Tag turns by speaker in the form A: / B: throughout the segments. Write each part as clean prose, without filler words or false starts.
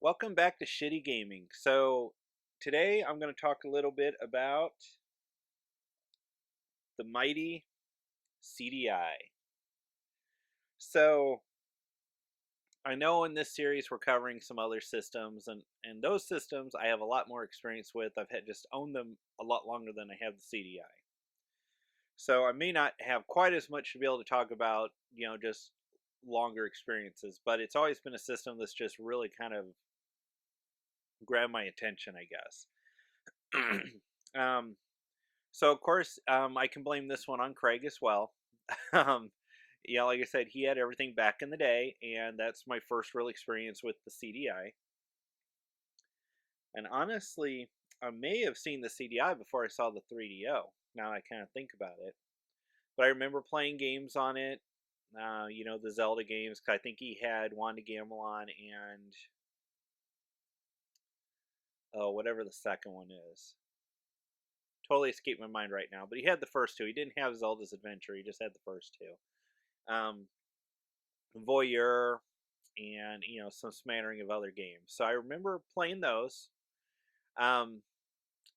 A: Welcome back to Shitty Gaming. So, today I'm going to talk a little bit about the mighty CDI. So, I know in this series we're covering some other systems, and those systems I have a lot more experience with. I've had just owned them a lot longer than I have the CDI. So, I may not have quite as much to be able to talk about, just longer experiences, but it's always been a system that's just really kind of grabbed my attention, I guess. um, So of course, I can blame this one on Craig as well. um, yeah, like I said, he had everything back in the day, and that's my first real experience with the CDI. And honestly, I may have seen the CDI before I saw the 3DO. Now I kind of think about it, but I remember playing games on it. The Zelda games. 'Cause I think he had Wanda Gamelan and whatever the second one is. Totally escaped my mind right now. But he had the first two. He didn't have Zelda's Adventure. He just had the first two. Um, Voyeur, and some smattering of other games. So I remember playing those. Um,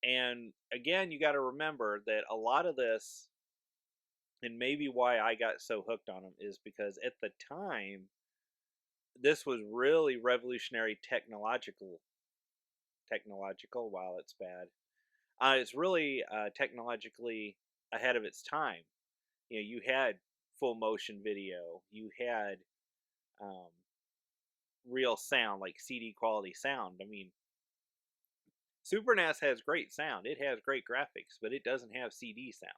A: and again, you got to remember that a lot of this, and maybe why I got so hooked on them, is because at the time this was really revolutionary technological. Wow, it's bad. It's really technologically ahead of its time. You had full motion video. You had um, real sound, like CD quality sound. I mean, Super NES has great sound. It has great graphics, but it doesn't have CD sound.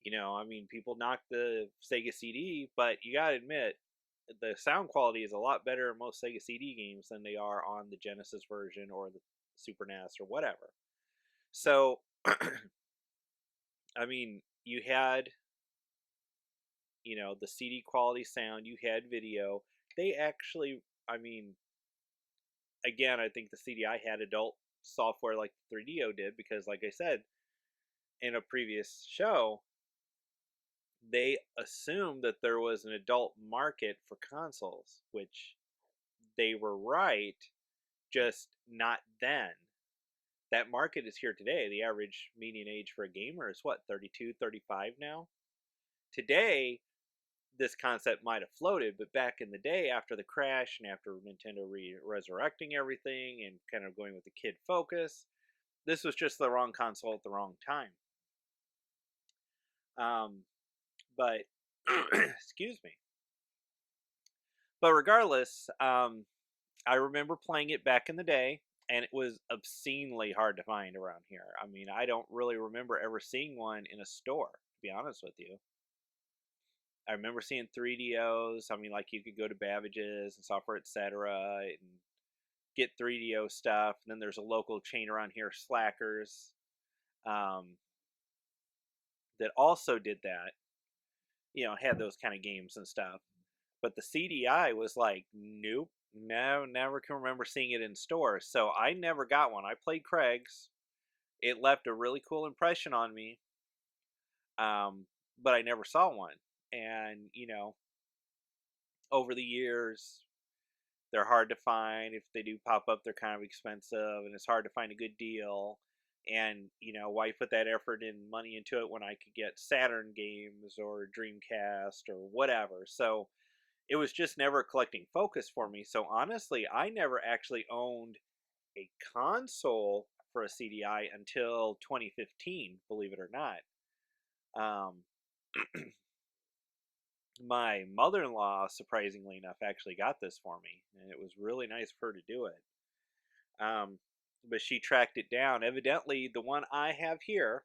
A: I mean, people knock the Sega CD, but you gotta admit, the sound quality is a lot better in most Sega CD games than they are on the Genesis version or the Super NES or whatever. So, I mean, you had, the CD quality sound, you had video. They actually, I mean, again, I think the CDI had adult software like the 3DO did because, like I said in a previous show, they assumed that there was an adult market for consoles, which they were right, just not then. That market is here today. The average median age for a gamer is what, 32, 35 now? Today, this concept might have floated, but back in the day, after the crash and after Nintendo resurrecting everything and kind of going with the kid focus, this was just the wrong console at the wrong time. Um, but, excuse me. But regardless, I remember playing it back in the day, and it was obscenely hard to find around here. I mean, I don't really remember ever seeing one in a store, to be honest with you. I remember seeing 3DOs. I mean, like you could go to Babbage's and Software Etc. and get 3DO stuff. And then there's a local chain around here, Slackers, um, that also did that. Had those kind of games and stuff. But the CDI was like, nope, no, never can remember seeing it in stores. So I never got one. I played Craig's. It left a really cool impression on me, but I never saw one. And, over the years, they're hard to find. If they do pop up, they're kind of expensive, and it's hard to find a good deal. And, why put that effort and money into it when I could get Saturn games or Dreamcast or whatever? So, it was just never a collecting focus for me. So honestly, I never actually owned a console for a CDI until 2015, believe it or not. Um, my mother-in-law, surprisingly enough, actually got this for me, and it was really nice of her to do it. But she tracked it down. Evidently, the one I have here,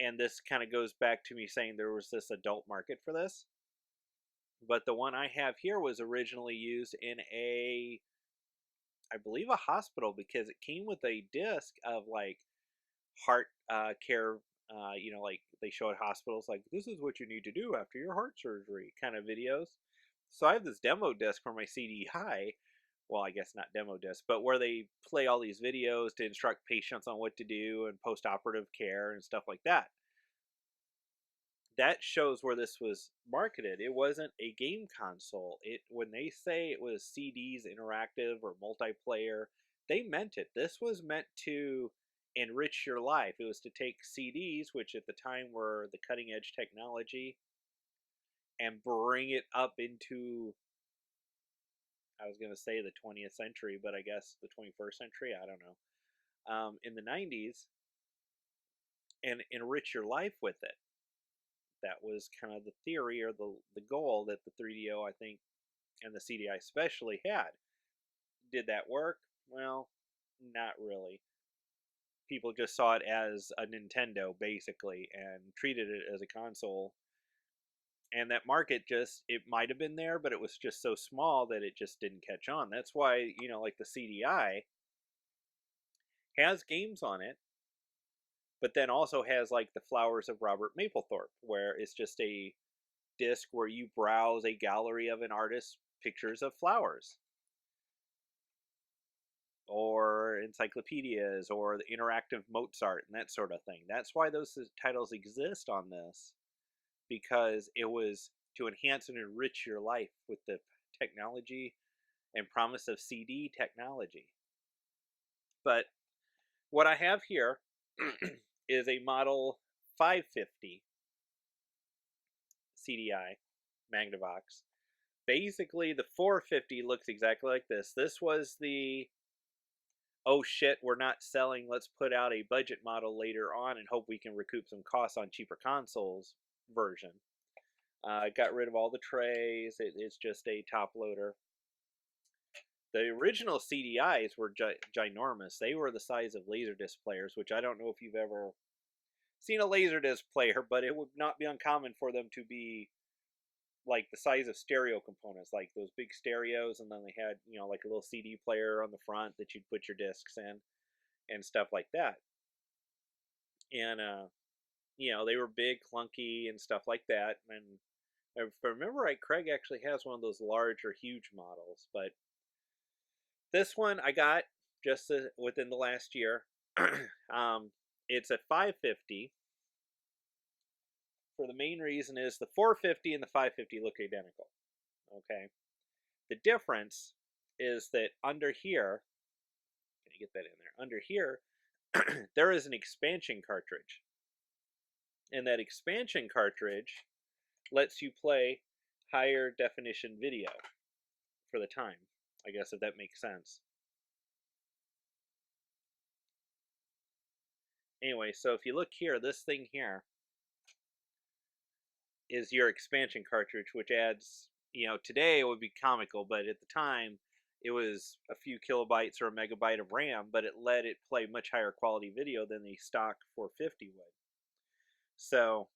A: and this kind of goes back to me saying there was this adult market for this, but the one I have here was originally used in I believe a hospital, because it came with a disc of like heart care. Like they show at hospitals, like this is what you need to do after your heart surgery, kind of videos. So I have this demo disc for my CDI. Well, I guess not demo disc, but where they play all these videos to instruct patients on what to do and post-operative care and stuff like that. that shows where this was marketed. It wasn't a game console. It when they say it was CDs interactive or multiplayer, they meant it. This was meant to enrich your life. It was to take CDs, which at the time were the cutting edge technology, and bring it up into, I was going to say the 20th century, but I guess the 21st century. I don't know. In the 90s, and enrich your life with it. That was kind of the theory or the goal that the 3DO, I think, and the CDI especially had. Did that work? Well, not really. People just saw it as a Nintendo, basically, and treated it as a console. And that market just, it might have been there, but it was just so small that it just didn't catch on. That's why, like the CDI has games on it, but then also has like the Flowers of Robert Mapplethorpe, where it's just a disc where you browse a gallery of an artist's pictures of flowers, or encyclopedias, or the interactive Mozart and that sort of thing. That's why those titles exist on this, because it was to enhance and enrich your life with the technology and promise of CD technology. But what I have here is a Model 550 CDI Magnavox. Basically, the 450 looks exactly like this. This was the, oh shit, we're not selling, let's put out a budget model later on and hope we can recoup some costs on cheaper consoles version. Got rid of all the trays. It's just a top loader. The original CDIs were ginormous. They were the size of Laserdisc players, which I don't know if you've ever seen a Laserdisc player, but it would not be uncommon for them to be like the size of stereo components, like those big stereos, and then they had, like a little CD player on the front that you'd put your discs in and stuff like that. And, they were big, clunky, and stuff like that. And if I remember right, Craig actually has one of those large or huge models, but this one I got just within the last year. It's a 550. For the main reason is the 450 and the 550 look identical. Okay. The difference is that under here, can I get that in there? Under here, there is an expansion cartridge. And that expansion cartridge lets you play higher definition video for the time, I guess, if that makes sense. Anyway, so if you look here, this thing here is your expansion cartridge, which adds, today it would be comical, but at the time it was a few kilobytes or a megabyte of RAM, but it let it play much higher quality video than the stock 450 would. So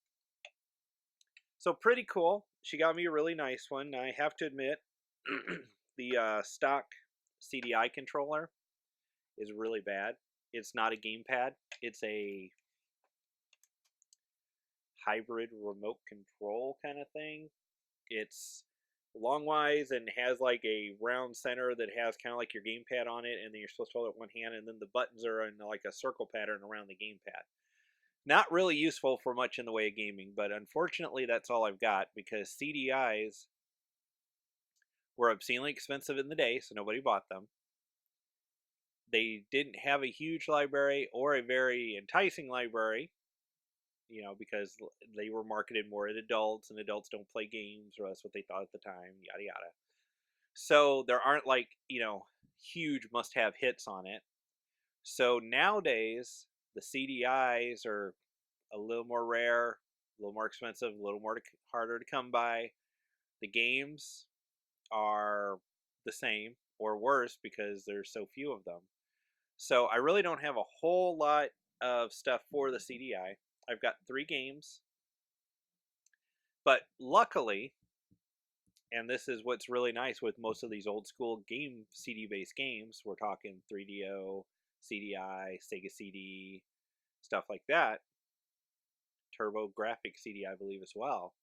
A: pretty cool. She got me a really nice one. I have to admit, the stock CDI controller is really bad. It's not a gamepad. It's a hybrid remote control kind of thing. It's long-wise and has like a round center that has kind of like your gamepad on it, and then you're supposed to hold it with one hand, and then the buttons are in like a circle pattern around the gamepad. Not really useful for much in the way of gaming, but unfortunately that's all I've got, because CDIs were obscenely expensive in the day, so nobody bought them. They didn't have a huge library or a very enticing library, because they were marketed more at adults, and adults don't play games, or that's what they thought at the time, yada yada. So there aren't like, huge must-have hits on it. So nowadays, the CDIs are a little more rare, a little more expensive, a little more harder to come by. The games are the same or worse because there's so few of them. So I really don't have a whole lot of stuff for the CDI. I've got 3 games. But luckily, and this is what's really nice with most of these old school game CD-based games, we're talking 3DO, CDI, Sega CD, stuff like that, TurboGrafx CD, I believe, as well.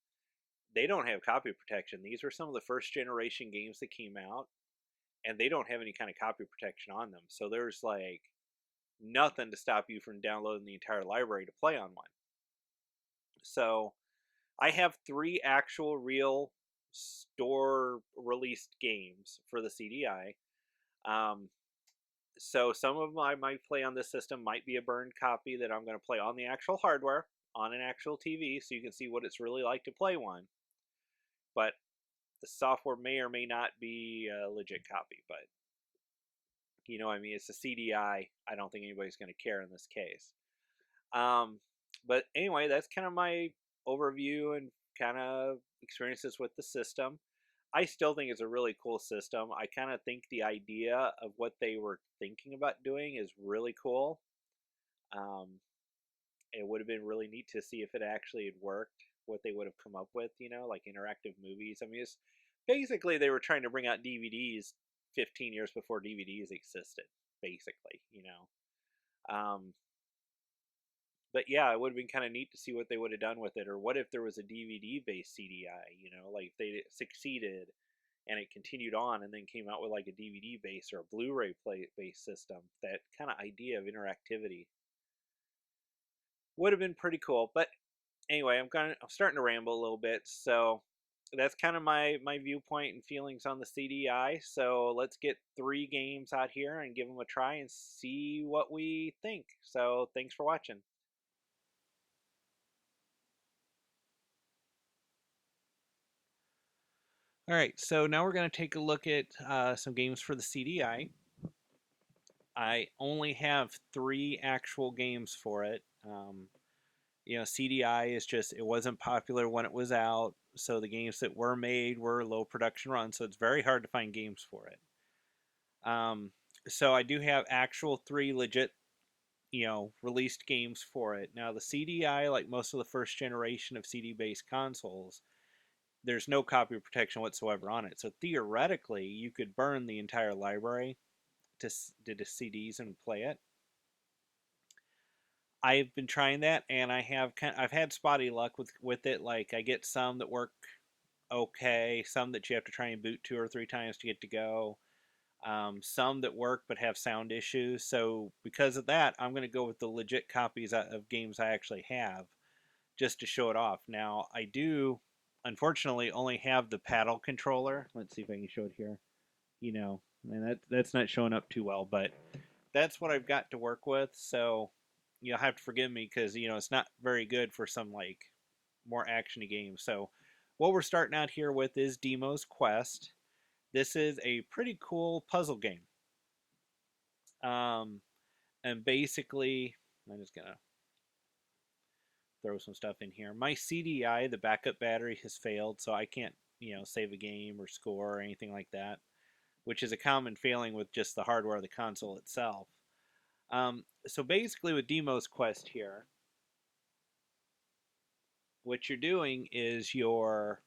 A: They don't have copy protection. These are some of the first generation games that came out, and they don't have any kind of copy protection on them. So there's like nothing to stop you from downloading the entire library to play on one. So I have three actual real store released games for the CDI. Um, so some of them I might play on this system might be a burned copy that I'm going to play on the actual hardware on an actual TV, so you can see what it's really like to play one. But the software may or may not be a legit copy. But you know, what I mean, it's a CDI. I don't think anybody's going to care in this case. Um, but anyway, that's kind of my overview and kind of experiences with the system. I still think it's a really cool system. I kind of think the idea of what they were thinking about doing is really cool. Um, it would have been really neat to see if it actually had worked, what they would have come up with, you know, like interactive movies. I mean, it's basically they were trying to bring out DVDs 15 years before DVDs existed, basically, you know. But yeah, it would have been kind of neat to see what they would have done with it, or what if there was a DVD based CDI, you know, like they succeeded and it continued on and then came out with like a DVD based or a Blu-ray play based system. That kind of idea of interactivity would have been pretty cool. But anyway, I'm starting to ramble a little bit, so that's kind of my viewpoint and feelings on the CDI. So let's get three games out here and give them a try and see what we think. So thanks for watching. All right, so now we're going to take a look at some games for the CDI. I only have three actual games for it. You know, CDI is just, it wasn't popular when it was out, so the games that were made were low production runs, so it's very hard to find games for it. Um, so I do have actual three legit, you know, released games for it. Now, the CDI, like most of the first generation of CD based consoles, there's no copy protection whatsoever on it. So theoretically, you could burn the entire library to the CDs and play it. I've been trying that, and I've had spotty luck with it. Like I get some that work okay, some that you have to try and boot two or three times to get to go. Some that work but have sound issues. So because of that, I'm going to go with the legit copies of games I actually have, just to show it off. Now I do, unfortunately, only have the paddle controller. Let's see if I can show it here. You know, and that's not showing up too well, but that's what I've got to work with. So you'll have to forgive me because you know it's not very good for some like more actiony games. So what we're starting out here with is Demo's Quest. This is a pretty cool puzzle game. Um, and basically, I'm just gonna throw some stuff in here. My CDI, the backup battery has failed, so I can't, you know, save a game or score or anything like that, which is a common failing with just the hardware of the console itself. So basically, with Demo's Quest here, what you're doing is you're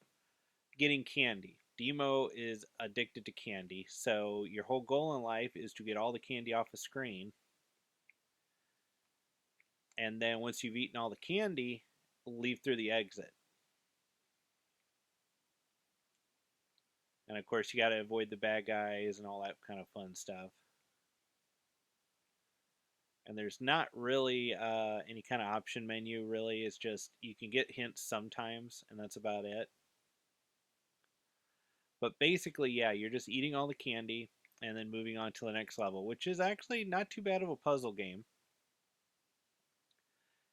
A: getting candy. Demo is addicted to candy, so your whole goal in life is to get all the candy off the screen. And then once you've eaten all the candy, leave through the exit. And of course, you got to avoid the bad guys and all that kind of fun stuff. And there's not really any kind of option menu, really. It's just you can get hints sometimes, and that's about it. But basically, yeah, you're just eating all the candy and then moving on to the next level, which is actually not too bad of a puzzle game.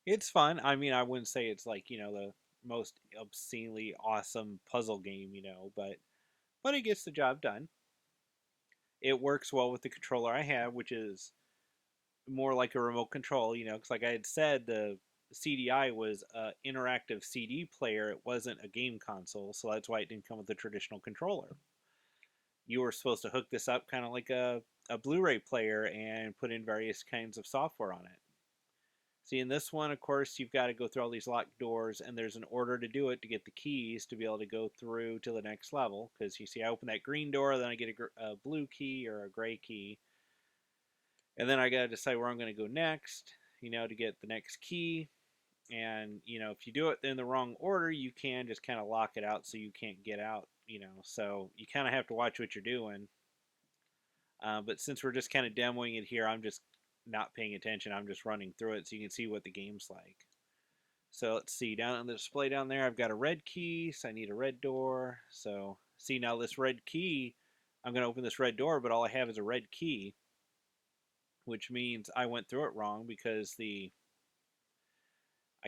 A: It's fun. I mean, I wouldn't say it's like, you know, the most obscenely awesome puzzle game, you know, but it gets the job done. It works well with the controller I have, which is more like a remote control, you know, because like I had said, the CDI was an interactive CD player. It wasn't a game console, so that's why it didn't come with a traditional controller. You were supposed to hook this up kind of like a Blu-ray player and put in various kinds of software on it. See, in this one, of course, you've got to go through all these locked doors, and there's an order to do it to get the keys to be able to go through to the next level. Because you see, I open that green door, then I get a blue key or a gray key, and then I got to decide where I'm going to go next, you know, to get the next key. And, you know, if you do it in the wrong order, you can just kind of lock it out so you can't get out, you know. So you kind of have to watch what you're doing. But since we're just kind of demoing it here, I'm just not paying attention. I'm just running through it so you can see what the game's like. So let's see, down on the display down there, I've got a red key, so I need a red door. So see, now this red key, I'm going to open this red door, but all I have is a red key, which means I went through it wrong because I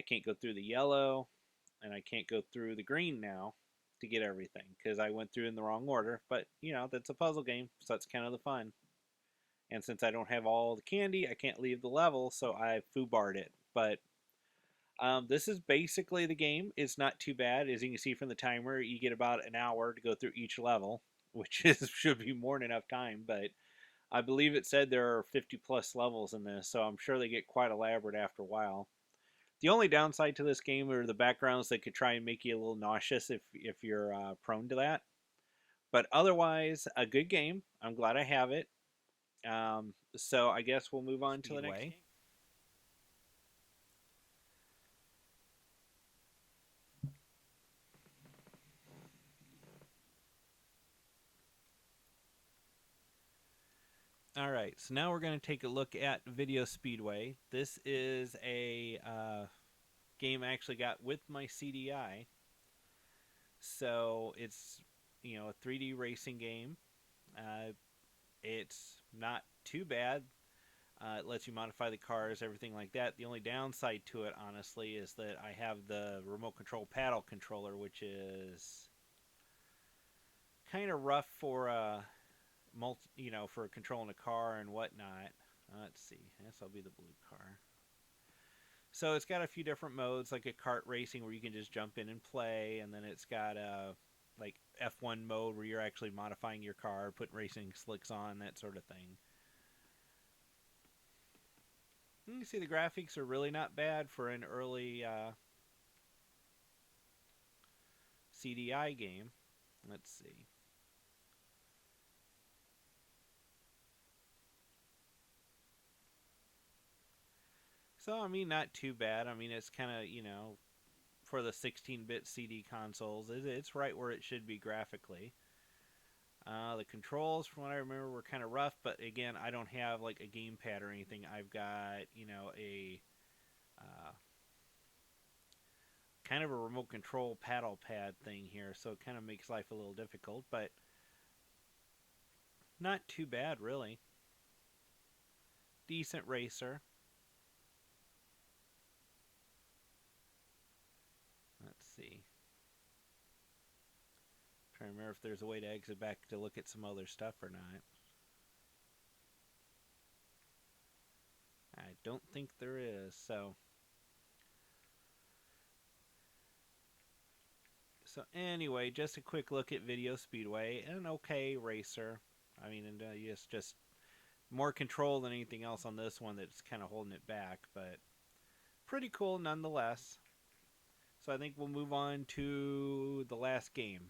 A: can't go through the yellow and I can't go through the green now to get everything because I went through in the wrong order. But, that's a puzzle game, so that's kind of the fun. And since I don't have all the candy, I can't leave the level, so I foobarred it. But this is basically the game. It's not too bad. As you can see from the timer, you get about an hour to go through each level, which should be more than enough time. But I believe it said there are 50 plus levels in this, so I'm sure they get quite elaborate after a while. The only downside to this game are the backgrounds that could try and make you a little nauseous if you're prone to that. But otherwise, a good game. I'm glad I have it. So I guess we'll move on to the next game. All right, so now we're going to take a look at Video Speedway. This is a game I actually got with my CDI. So it's, a 3D racing game. It's not too bad. It lets you modify the cars, everything like that. The only downside to it, honestly, is that I have the remote control paddle controller, which is kind of rough for for controlling a car and whatnot. Let's see. I guess I'll be the blue car. So it's got a few different modes, like a kart racing where you can just jump in and play, and then it's got a like F1 mode where you're actually modifying your car, putting racing slicks on, that sort of thing. And you see the graphics are really not bad for an early CDI game. Let's see. So, I mean, not too bad. I mean, it's kind of, for the 16-bit CD consoles, it's right where it should be graphically. The controls, from what I remember, were kind of rough, but again, I don't have like a gamepad or anything. I've got, a kind of a remote control paddle pad thing here, so it kind of makes life a little difficult, but not too bad, really. Decent racer. Let's see. Trying to remember if there's a way to exit back to look at some other stuff or not. I don't think there is, So anyway, just a quick look at Video Speedway. An okay racer. I mean, and it's just more control than anything else on this one that's kind of holding it back, but pretty cool nonetheless. So I think we'll move on to the last game.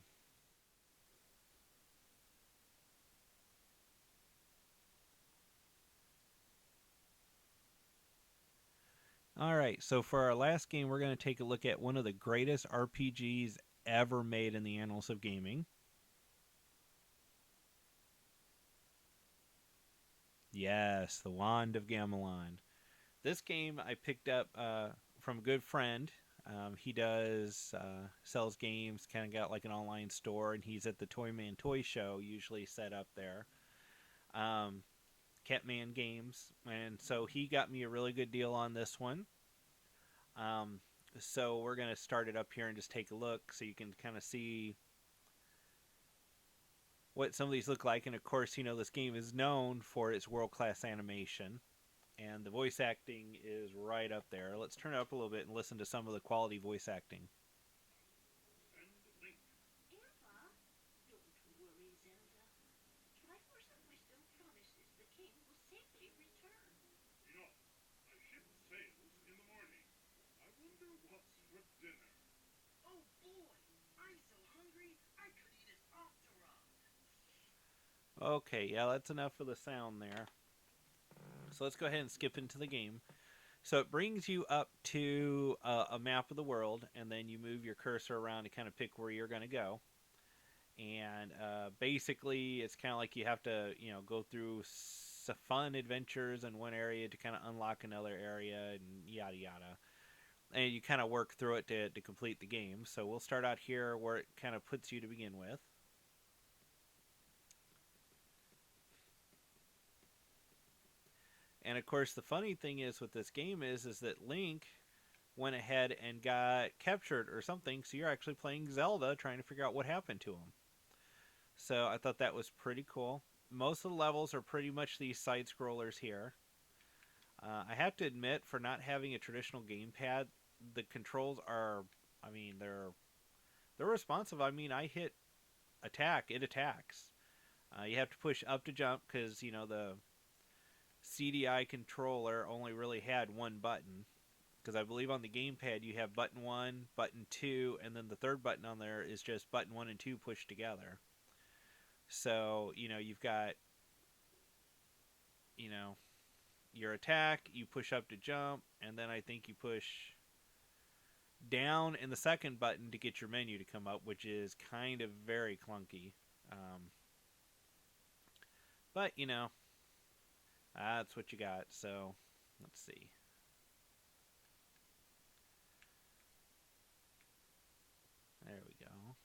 A: Alright, so for our last game, we're going to take a look at one of the greatest RPGs ever made in the annals of gaming. Yes, The Wand of Gamelan. This game I picked up from a good friend. He does sells games, kind of got like an online store, and he's at the Toyman Toy Show, usually set up there. Catman Games, and so he got me a really good deal on this one. Um, so we're going to start it up here and just take a look so you can kind of see what some of these look like. And of course, this game is known for its world-class animation, and the voice acting is right up there. Let's turn it up a little bit and listen to some of the quality voice acting. Okay, yeah, that's enough of the sound there. So let's go ahead and skip into the game. So it brings you up to a map of the world, and then you move your cursor around to kind of pick where you're going to go. And basically, it's kind of like you have to, go through fun adventures in one area to kind of unlock another area, and yada yada. and you kind of work through it to complete the game. So we'll start out here where it kind of puts you to begin with. And of course, the funny thing is with this game is that Link went ahead and got captured or something. So you're actually playing Zelda, trying to figure out what happened to him. So I thought that was pretty cool. Most of the levels are pretty much these side scrollers here. I have to admit, for not having a traditional gamepad, the controls are, I mean, they're responsive. I mean, I hit attack, it attacks. You have to push up to jump because the CDI controller only really had one button. Because I believe on the gamepad you have button 1, button 2, and then the third button on there is just button 1 and 2 pushed together. So, you've got, you know, your attack, you push up to jump, and then I think you push down in the second button to get your menu to come up, which is kind of very clunky. But, that's what you got. So, let's see. There we go.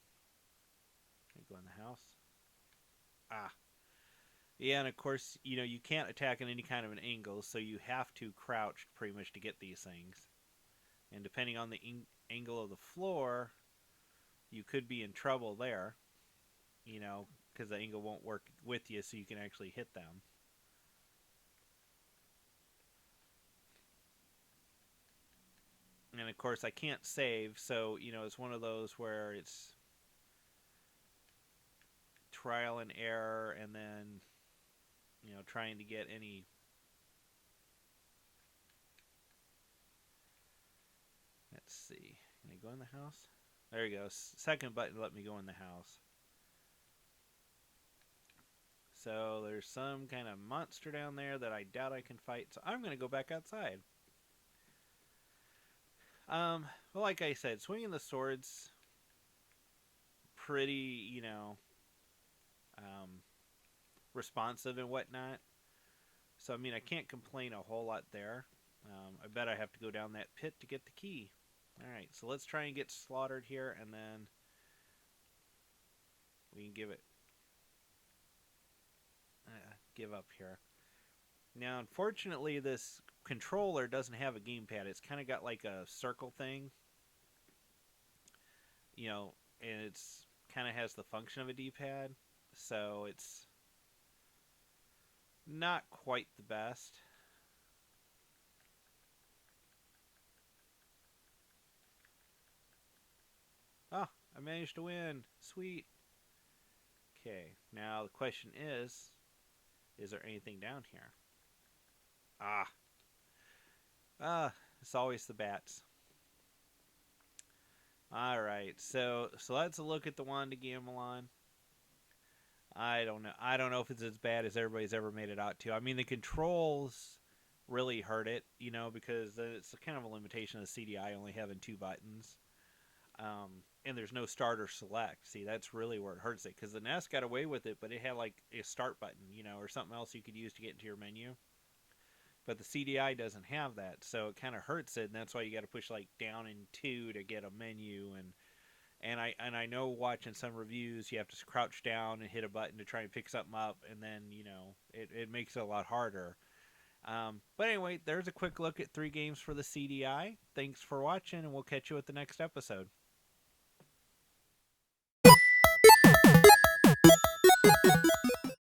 A: Can I go in the house? Ah. Yeah, and of course, you can't attack in any kind of an angle, so you have to crouch pretty much to get these things. And depending on the angle of the floor, you could be in trouble there, because the angle won't work with you, so you can actually hit them. And of course, I can't save, so it's one of those where it's trial and error, and then trying to get any. Let's see. Can I go in the house? There you go. Second button let me go in the house. So there's some kind of monster down there that I doubt I can fight. So I'm going to go back outside. Well, like I said, swinging the sword's pretty, responsive and whatnot. So, I mean, I can't complain a whole lot there. I bet I have to go down that pit to get the key. Alright, so let's try and get slaughtered here, and then we can give up here. Now, unfortunately, this controller doesn't have a gamepad. It's kind of got like a circle thing, and it's kind of has the function of a D-pad, so it's not quite the best. Oh, I managed to win. Sweet. Okay, now the question is there anything down here? It's always the bats. Alright, so let's look at the Wand of Gamelan. I don't know. I don't know if it's as bad as everybody's ever made it out to. I mean, the controls really hurt it, because it's kind of a limitation of the CDI only having 2 buttons. And there's no start or select. See, that's really where it hurts it, because the NES got away with it, but it had like a start button, or something else you could use to get into your menu. But the CDI doesn't have that, so it kind of hurts it, and that's why you got to push like down and 2 to get a menu. And I know watching some reviews, you have to crouch down and hit a button to try and pick something up, and then it makes it a lot harder. But anyway, there's a quick look at 3 games for the CDI. Thanks for watching, and we'll catch you at the next episode.